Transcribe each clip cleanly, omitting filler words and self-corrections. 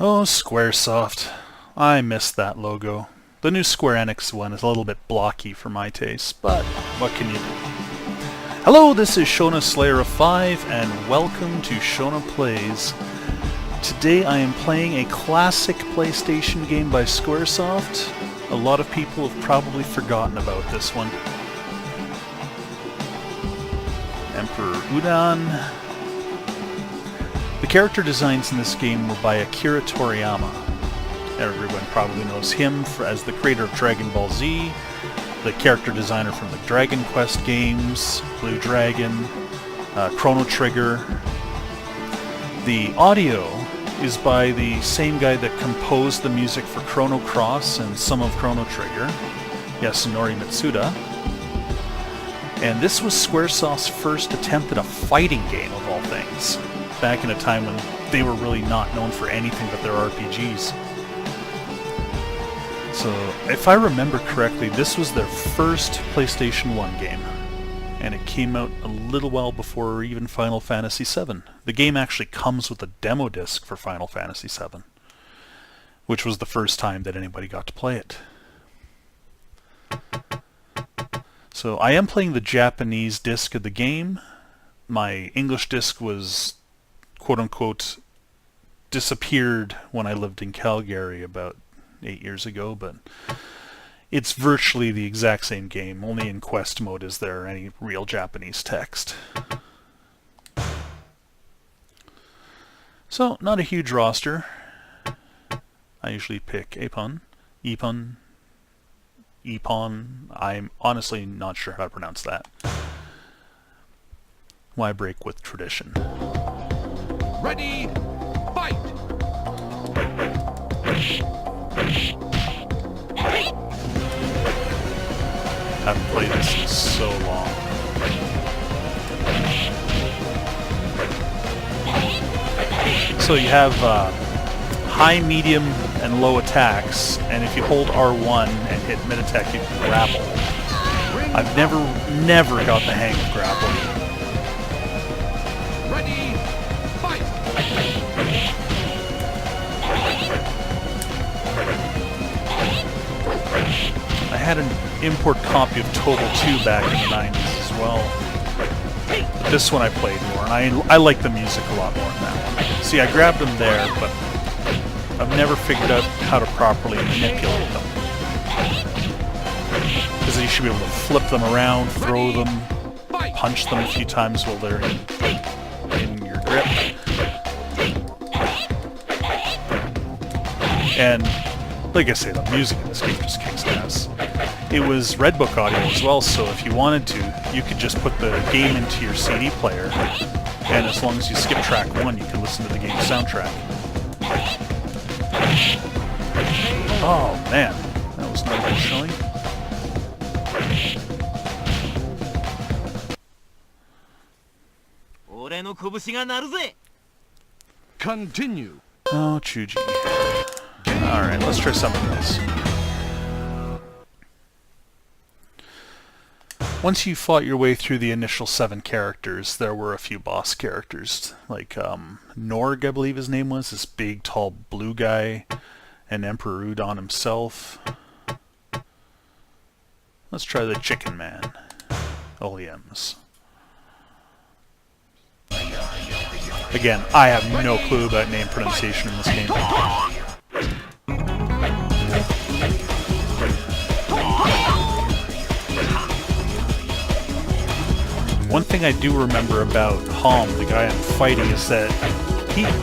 Oh, Squaresoft. I missed that logo. The new Square Enix one is a little bit blocky for my taste, but what can you do? Hello, this is Shona Slayer of 5, and welcome to Shona Plays. Today I am playing a classic PlayStation game by Squaresoft. A lot of people have probably forgotten about this one. Emperor Udon. The character designs in this game were by Akira Toriyama. Everyone probably knows him as the creator of Dragon Ball Z, the character designer from the Dragon Quest games, Blue Dragon, Chrono Trigger. The audio is by the same guy that composed the music for Chrono Cross and some of Chrono Trigger, Yasunori Mitsuda. And this was Squaresoft's first attempt at a fighting game of all things, back in a time when they were really not known for anything but their RPGs. So, if I remember correctly, this was their first PlayStation 1 game, and it came out a little while before even Final Fantasy VII. The game actually comes with a demo disc for Final Fantasy VII, which was the first time that anybody got to play it. So I am playing the Japanese disc of the game. My English disc was, quote-unquote, disappeared when I lived in Calgary about 8 years ago, but it's virtually the exact same game. Only in quest mode is there any real Japanese text. So, not a huge roster. I usually pick Epon, I'm honestly not sure how to pronounce that. Why break with tradition? Ready, fight! Haven't played this in so long. So you have high, medium, and low attacks, and if you hold R1 and hit mid-attack, you can grapple. I've never got the hang of grappling. Ready, fight! I had an import copy of Tobal 2 back in the 90s as well. But this one I played more, and I like the music a lot more in that one. See, I grabbed them there, but I've never figured out how to properly manipulate them. Because you should be able to flip them around, throw them, punch them a few times while they're in your grip. And, like I say, the music in this game just kicks ass. It was Redbook audio as well, so if you wanted to, you could just put the game into your CD player, and as long as you skip track 1, you can listen to the game's soundtrack. Oh man, that was not good showing. Continue. Oh, Chuji. Alright, let's try something else. Once you fought your way through the initial 7 characters, there were a few boss characters, like Norg, I believe his name was, this big, tall, blue guy, and Emperor Udon himself. Let's try the Chicken Man. Oliums. Again, I have no clue about name pronunciation in this game. One thing I do remember about Hom, the guy I'm fighting, is that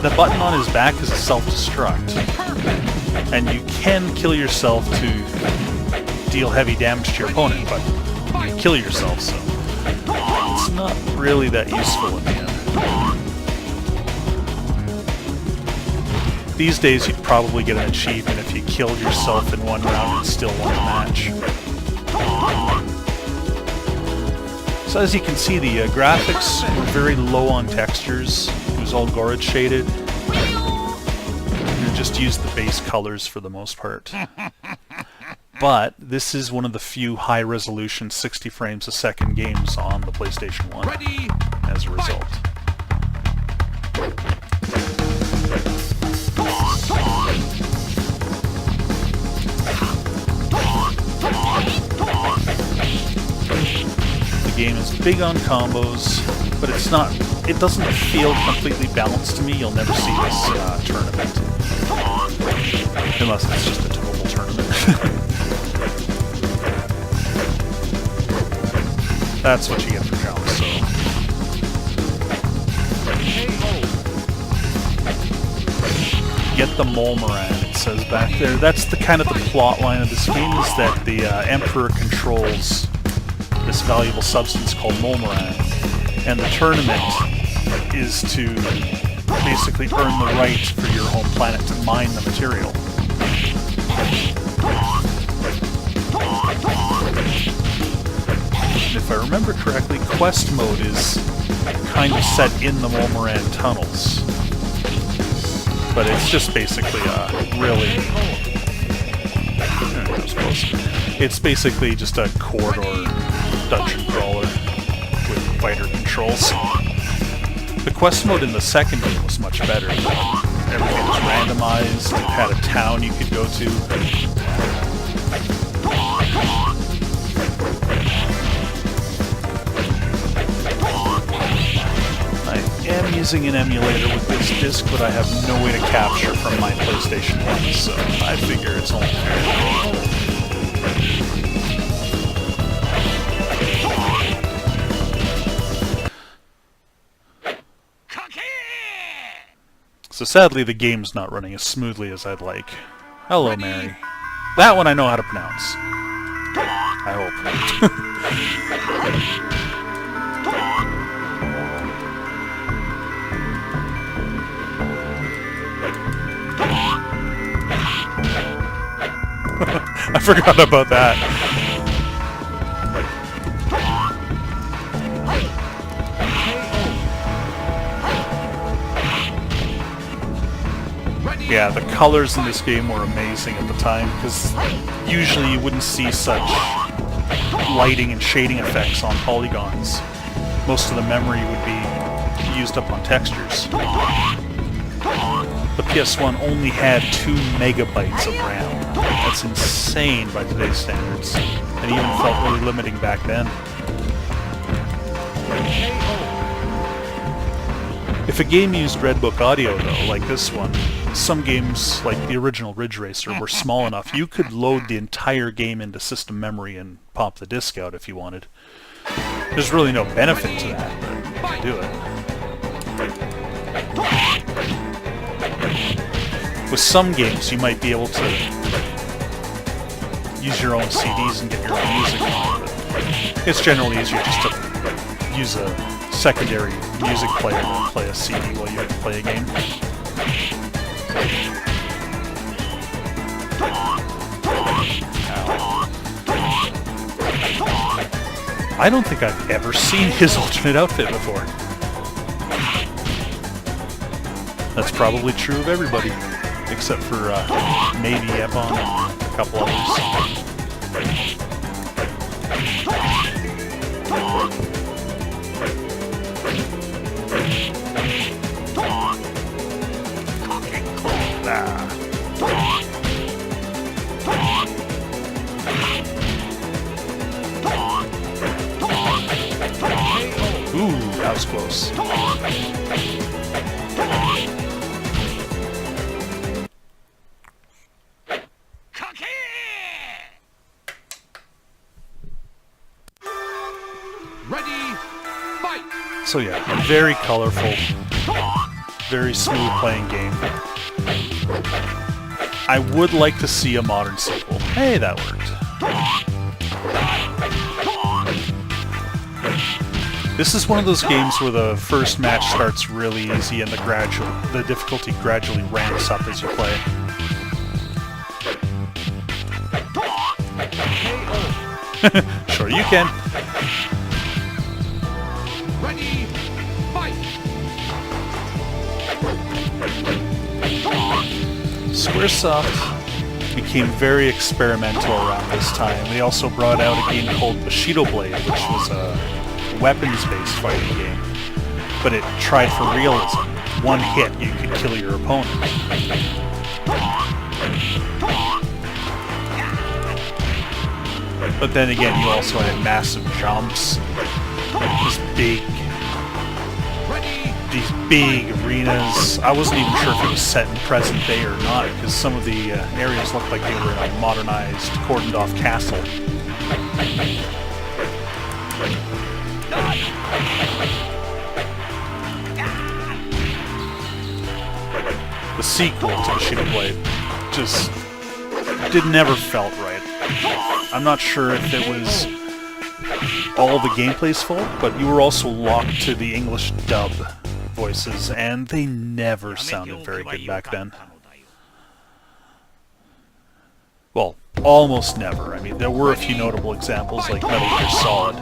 the button on his back is a self-destruct. And you can kill yourself to deal heavy damage to your opponent, but you kill yourself, so it's not really that useful in the end. These days you'd probably get an achievement if you killed yourself in one round and still won the match. So as you can see, the graphics were very low on textures. It was all Gorage shaded. You just used the base colors for the most part. But this is one of the few high-resolution 60 frames a second games on the PlayStation 1 as a result. big on combos, but it's not. It doesn't feel completely balanced to me. You'll never see this tournament, unless it's just a Tobal tournament. That's what you get for jumps. So. Get the Molmoran, it says back there. That's the kind of the plot line of this game, is that the Emperor controls this valuable substance called Molmoran, and the tournament is to basically earn the right for your home planet to mine the material. If I remember correctly, quest mode is kind of set in the Molmoran tunnels. But it's just basically it's basically just a corridor dungeon crawler with fighter controls. The quest mode in the second game was much better. Everything was randomized. It had a town you could go to. I am using an emulator with this disc, but I have no way to capture from my PlayStation 1, so I figure it's only fair. So sadly, the game's not running as smoothly as I'd like. Hello, Mary. That one I know how to pronounce. I hope. I forgot about that. Yeah, the colors in this game were amazing at the time, because usually you wouldn't see such lighting and shading effects on polygons. Most of the memory would be used up on textures. The PS1 only had 2 megabytes of RAM. That's insane by today's standards, and even felt really limiting back then. If a game used Red Book audio, though, like this one, some games, like the original Ridge Racer, were small enough you could load the entire game into system memory and pop the disc out if you wanted. There's really no benefit to that, but you can do it. With some games, you might be able to use your own CDs and get your own music on, but it's generally easier just to use a secondary music player than play a CD while you play a game. I don't think I've ever seen his alternate outfit before. That's probably true of everybody, except for maybe Ebon and a couple others. Ooh, that was close. Ready, fight! So yeah, a very colorful, very smooth playing game. I would like to see a modern sequel. Hey, that worked. This is one of those games where the first match starts really easy and the difficulty gradually ramps up as you play. Sure you can. Ready, fight! Squaresoft became very experimental around this time. They also brought out a game called Bushido Blade, which was a weapons-based fighting game, but it tried for realism. One hit, you could kill your opponent. But then again, you also had massive jumps, This big, Ready. these big arenas. I wasn't even sure if it was set in present day or not, because some of the areas looked like they were in a modernized, cordoned-off castle. The sequel to Machine Blade just never felt right. I'm not sure if it was all the gameplay's fault, but you were also locked to the English dub voices, and they never sounded very good back then. Well, almost never. I mean, there were a few notable examples like Metal Gear Solid.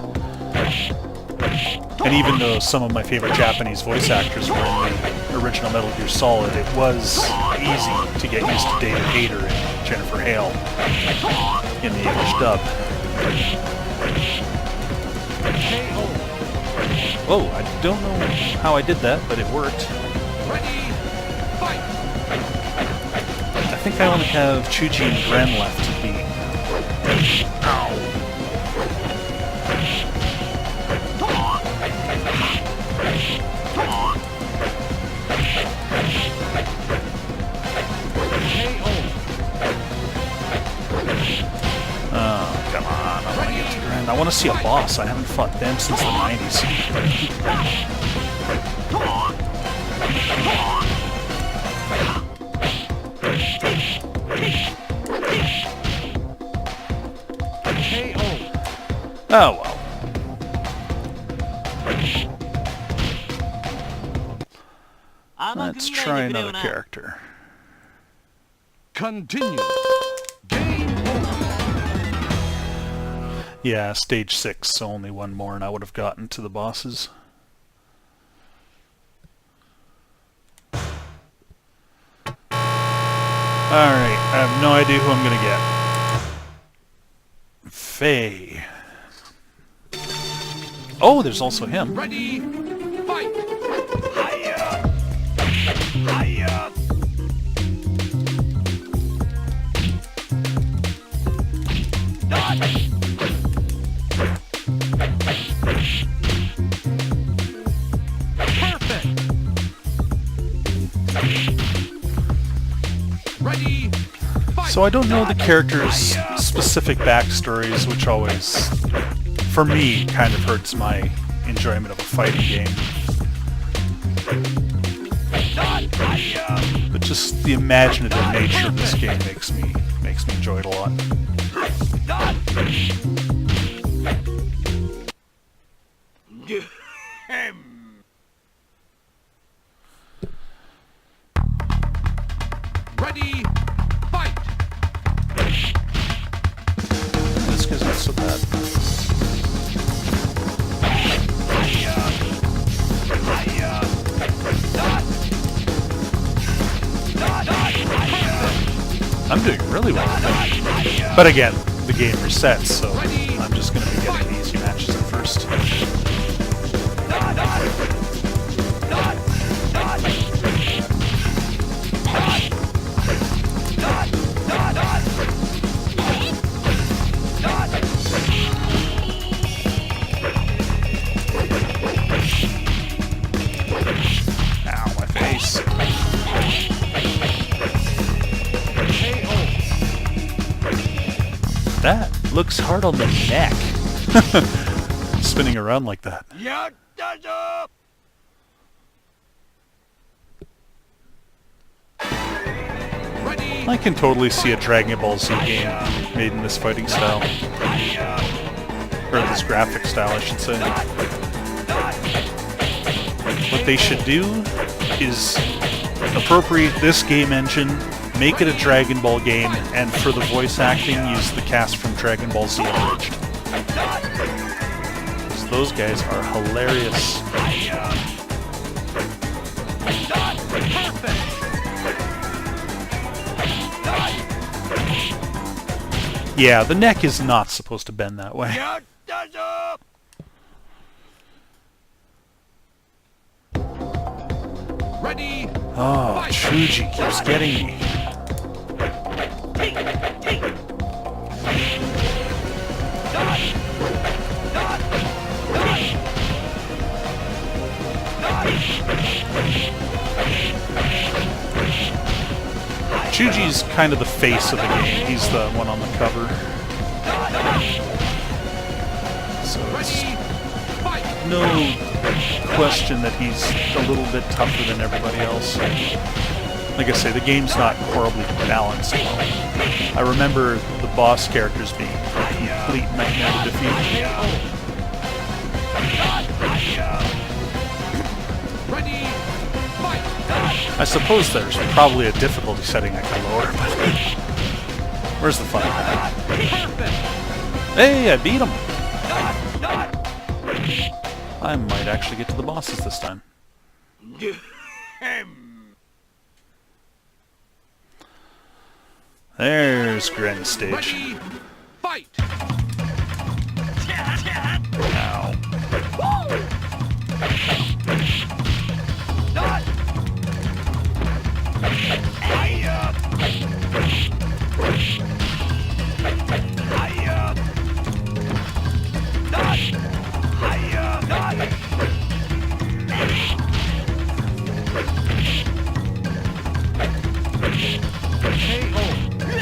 And even though some of my favorite Japanese voice actors were in the original Metal Gear Solid, it was easy to get used to David Hayter and Jennifer Hale in the English dub. Oh, I don't know how I did that, but it worked. Ready. Fight. I think I only have Chuji and Gren left to beat. Ow. Oh, come on. I want to get to Gren. I want to see a boss. I haven't fought them since the 90s. Oh well. Let's try another character. Continue. Game over. Yeah, stage 6, so only one more and I would have gotten to the bosses. Alright, I have no idea who I'm gonna get. Faye. Oh, there's also him. Ready. Fight. Hiya! Hiya! Dodge! Perfect. Ready. Fight. So I don't know the characters' specific backstories, which always, for me, kind of hurts my enjoyment of a fighting game. But just the imaginative nature of this game makes me enjoy it a lot. Ready. Fight. This guy's not so bad. I'm doing really well with it. But again, the game resets, so I'm just going to be getting easy matches at first. Ow, my face. That looks hard on the neck. Spinning around like that. Ready. I can totally see a Dragon Ball Z game made in this fighting style. Or this graphic style, I should say. What they should do is appropriate this game engine, make it a Dragon Ball game, and for the voice acting, use the cast from Dragon Ball Z Abridged. Because those guys are hilarious. Yeah, the neck is not supposed to bend that way. Ready. Oh, Chuji keeps getting me. Chuji's kind of the face of the game. He's the one on the cover. So it's Ready, fight! no question that he's a little bit tougher than everybody else. Like I say, the game's not horribly balanced. I remember the boss characters being a complete nightmare to defeat. Ready, fight! I suppose there's probably a difficulty setting I can lower, but where's the fun? Perfect! Hey, I beat him! I might actually get to the bosses this time. There's Grand Stage. Ready, fight! Ow.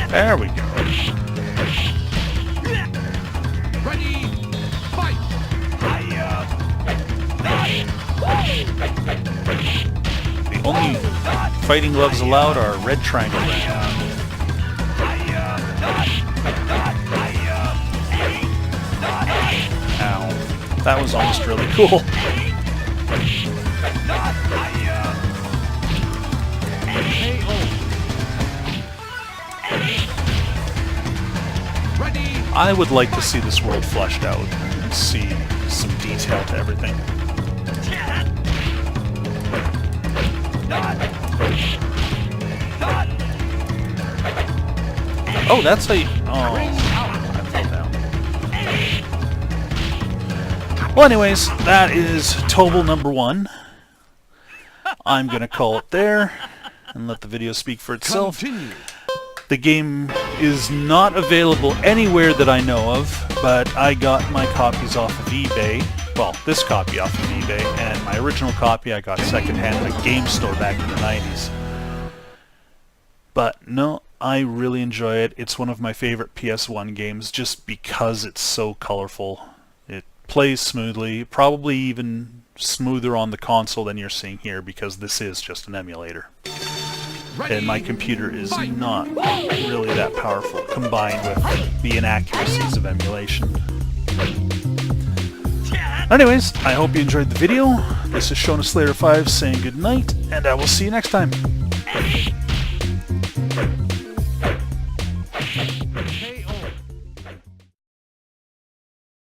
There we go. Ready, fight! The only fighting gloves allowed are red triangle. Ow. That was almost really cool. Ready, I would like to see this world fleshed out and see some detail to everything. Oh, that's a... Oh, I fell down. Well, anyways, that is Tobal number 1. I'm going to call it there and let the video speak for itself. continue. The game is not available anywhere that I know of, but I got my copies off of eBay. Well, this copy off of eBay, and my original copy I got secondhand at a game store back in the 90s. But no, I really enjoy it. It's one of my favorite PS1 games just because it's so colorful. It plays smoothly, probably even smoother on the console than you're seeing here because this is just an emulator. Ready, And my computer is fight! not really that powerful, combined with the inaccuracies of emulation. Anyways, I hope you enjoyed the video. This is Shona Slayer 5 saying good night, and I will see you next time.